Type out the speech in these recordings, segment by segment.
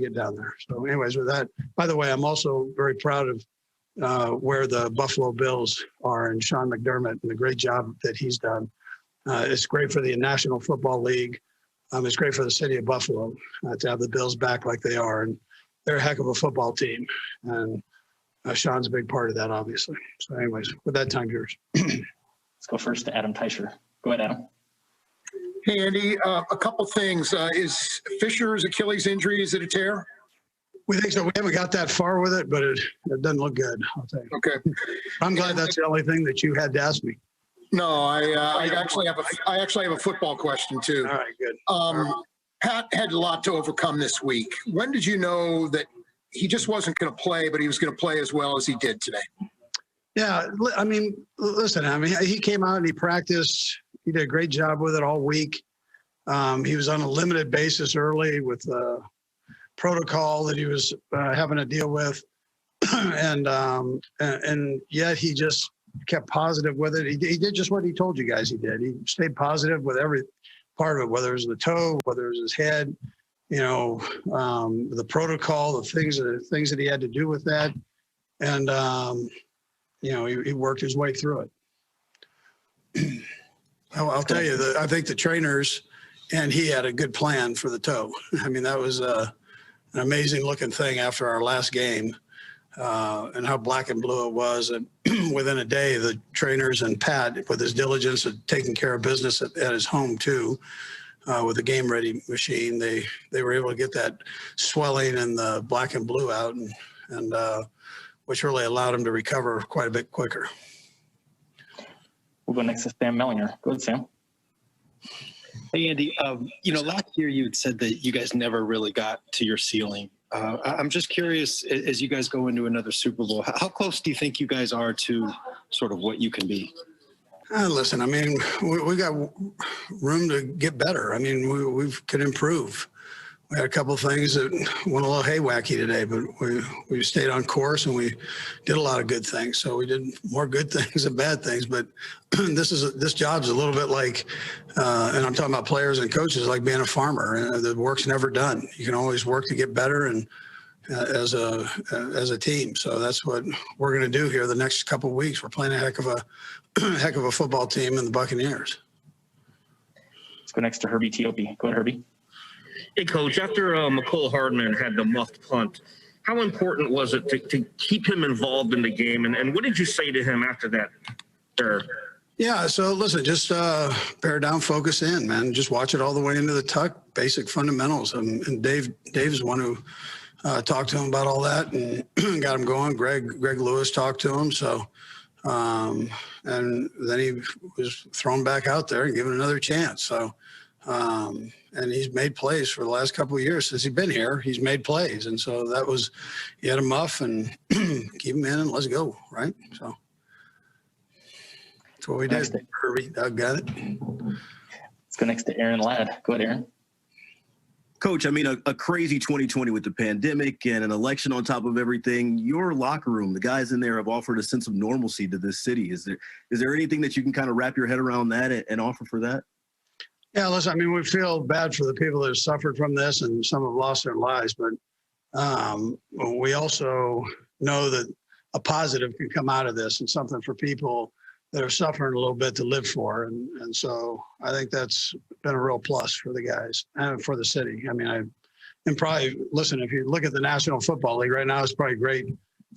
get down there. So anyways, with that, by the way, I'm also very proud of where the Buffalo Bills are and Sean McDermott and the great job that he's done. It's great for the National Football League. It's great for the city of Buffalo to have the Bills back like they are. And they're a heck of a football team. And Sean's a big part of that, obviously. So anyways, with that, time yours. Let's go first to Adam Teicher. Go ahead, Adam. Hey, Andy, a couple things. Is Fisher's Achilles injury, is it a tear? We think so. We haven't got that far with it, but it doesn't look good, I'll tell you. Okay. I'm glad that's the only thing that you had to ask me. No, I actually have a football question, too. All right, good. Pat had a lot to overcome this week. When did you know that he just wasn't going to play, but he was going to play as well as he did today? Yeah, I mean, listen, he came out and he practiced. He did a great job with it all week. He was on a limited basis early with protocol that he was having to deal with. and yet he just kept positive with it. He did just what he told you guys he did. He stayed positive with every part of it, whether it was the toe, whether it was his head, the protocol, the things that he had to do with that. And, he worked his way through it. I'll tell you, I think the trainers and he had a good plan for the toe. I mean, that was an amazing looking thing after our last game. And how black and blue it was. And within a day, the trainers and Pat, with his diligence of taking care of business at his home too, with the game ready machine, they were able to get that swelling and the black and blue out, and which really allowed him to recover quite a bit quicker. We'll go next to Sam Mellinger. Go ahead, Sam. Hey, Andy, last year you had said that you guys never really got to your ceiling. I'm just curious, as you guys go into another Super Bowl, how close do you think you guys are to sort of what you can be? Listen, I mean, we got room to get better. I mean, we can improve. We had a couple of things that went a little haywacky today, but we stayed on course and we did a lot of good things. So we did more good things than bad things. But this job's a little bit like, and I'm talking about players and coaches, like being a farmer. The work's never done. You can always work to get better and as a team. So that's what we're going to do here the next couple of weeks. We're playing a heck of a football team in the Buccaneers. Let's go next to Herbie Teope. Go ahead, Herbie. Hey, Coach, after McCole Hardman had the muffed punt, how important was it to keep him involved in the game? And what did you say to him after that, sir? Yeah, so listen, just bear down, focus in, man. Just watch it all the way into the tuck, basic fundamentals. And Dave's the one who talked to him about all that and got him going. Greg Lewis talked to him. So, and then he was thrown back out there and given another chance. So, and he's made plays for the last couple of years since he's been here. He's made plays, and so that was, he had a muff and keep him in and let's go, right? So that's what we did. Herbie, Doug got it. Let's go next to Aaron Ladd. Go ahead, Aaron. Coach, I mean, a crazy 2020 with the pandemic and an election on top of everything. Your locker room, the guys in there have offered a sense of normalcy to this city. Is there anything that you can kind of wrap your head around that and offer for that? Yeah, listen, I mean, we feel bad for the people that have suffered from this and some have lost their lives, but we also know that a positive can come out of this and something for people that are suffering a little bit to live for. And so I think that's been a real plus for the guys and for the city. I mean, listen, if you look at the National Football League right now, it's probably great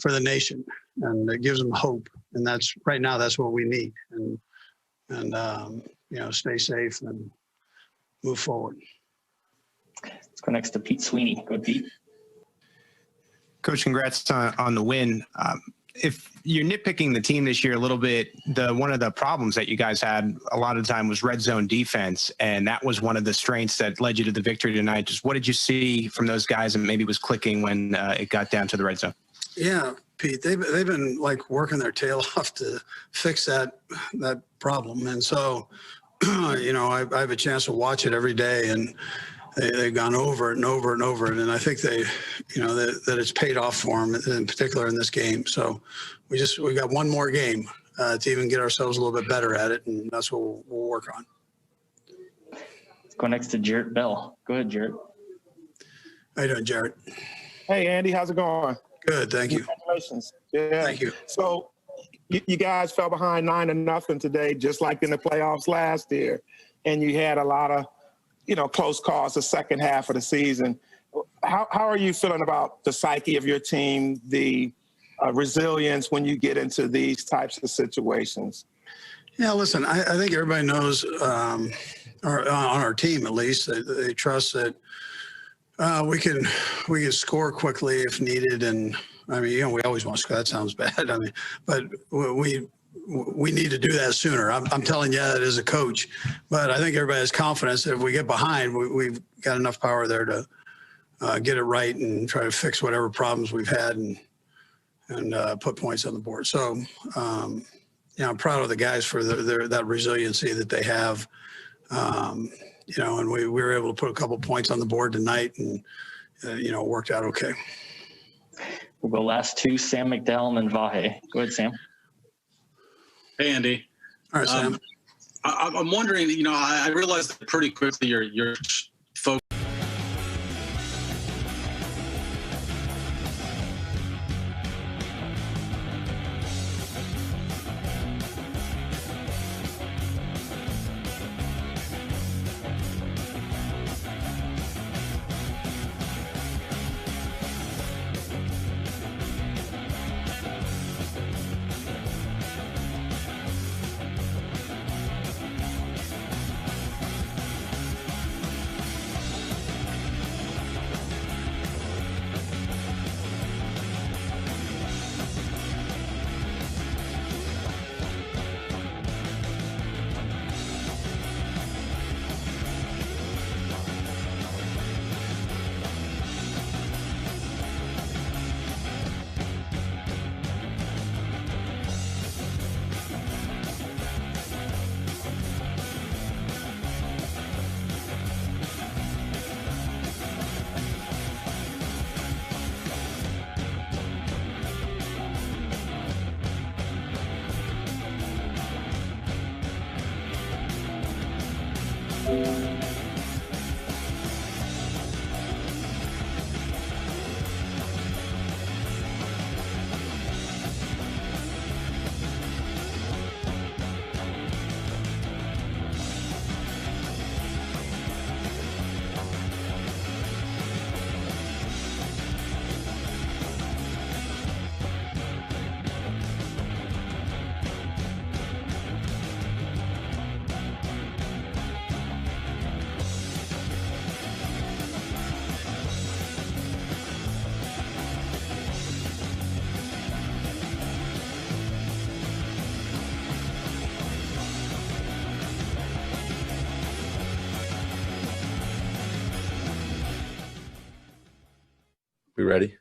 for the nation and it gives them hope. And right now, that's what we need. And stay safe and move forward. Let's go next to Pete Sweeney. Go ahead, Pete. Coach, congrats on the win. If you're nitpicking the team this year a little bit, one of the problems that you guys had a lot of the time was red zone defense, and that was one of the strengths that led you to the victory tonight. Just what did you see from those guys and maybe was clicking when it got down to the red zone? Yeah, Pete, they've been like working their tail off to fix that problem, and so I have a chance to watch it every day, and they've gone over it and over and over it. And I think that it's paid off for them, in particular in this game. So we got one more game to even get ourselves a little bit better at it, and that's what we'll work on. Let's go next to Jarrett Bell. Go ahead, Jarrett. How you doing, Jared? Hey, Andy, how's it going? Good, thank you. Congratulations. Yeah. Thank you. So you guys fell behind 9-0 today, just like in the playoffs last year. And you had a lot of, close calls the second half of the season. How are you feeling about the psyche of your team, the resilience when you get into these types of situations? Yeah, listen, I think everybody knows, or on our team at least, they trust that we can score quickly if needed. And I mean, we always want to score. That sounds bad. I mean, but we need to do that sooner. I'm telling you that as a coach. But I think everybody has confidence that if we get behind, we've got enough power there to get it right and try to fix whatever problems we've had and put points on the board. So, I'm proud of the guys for that resiliency that they have. And we were able to put a couple points on the board tonight, and it worked out okay. We'll go last two, Sam McDowell and Vahe. Go ahead, Sam. Hey, Andy. All right, Sam. I'm wondering, I realized that pretty quickly your focus. We ready?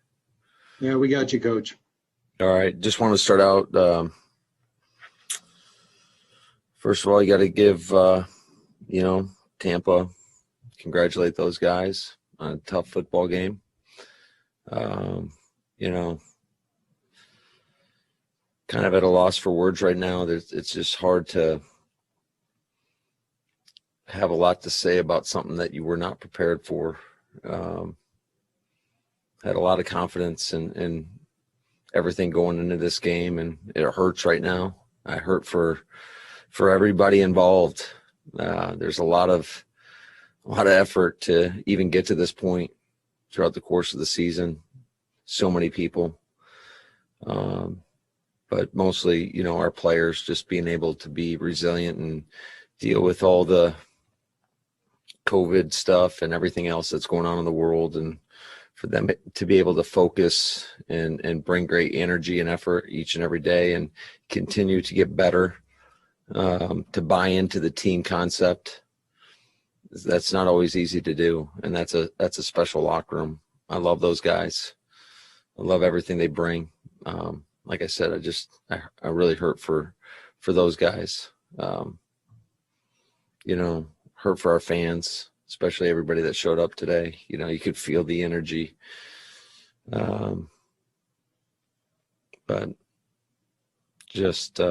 Yeah, we got you, Coach. All right. Just want to start out. First of all, you got to give, Tampa, congratulate those guys on a tough football game. Kind of at a loss for words right now. It's just hard to have a lot to say about something that you were not prepared for. Had a lot of confidence in everything going into this game, and it hurts right now. I hurt for everybody involved. There's a lot of effort to even get to this point throughout the course of the season. So many people, but mostly, our players just being able to be resilient and deal with all the COVID stuff and everything else that's going on in the world, and for them to be able to focus and bring great energy and effort each and every day and continue to get better, to buy into the team concept. That's not always easy to do. And that's a special locker room. I love those guys. I love everything they bring. Like I said, I really hurt for those guys. Hurt for our fans, especially everybody that showed up today. You could feel the energy. But just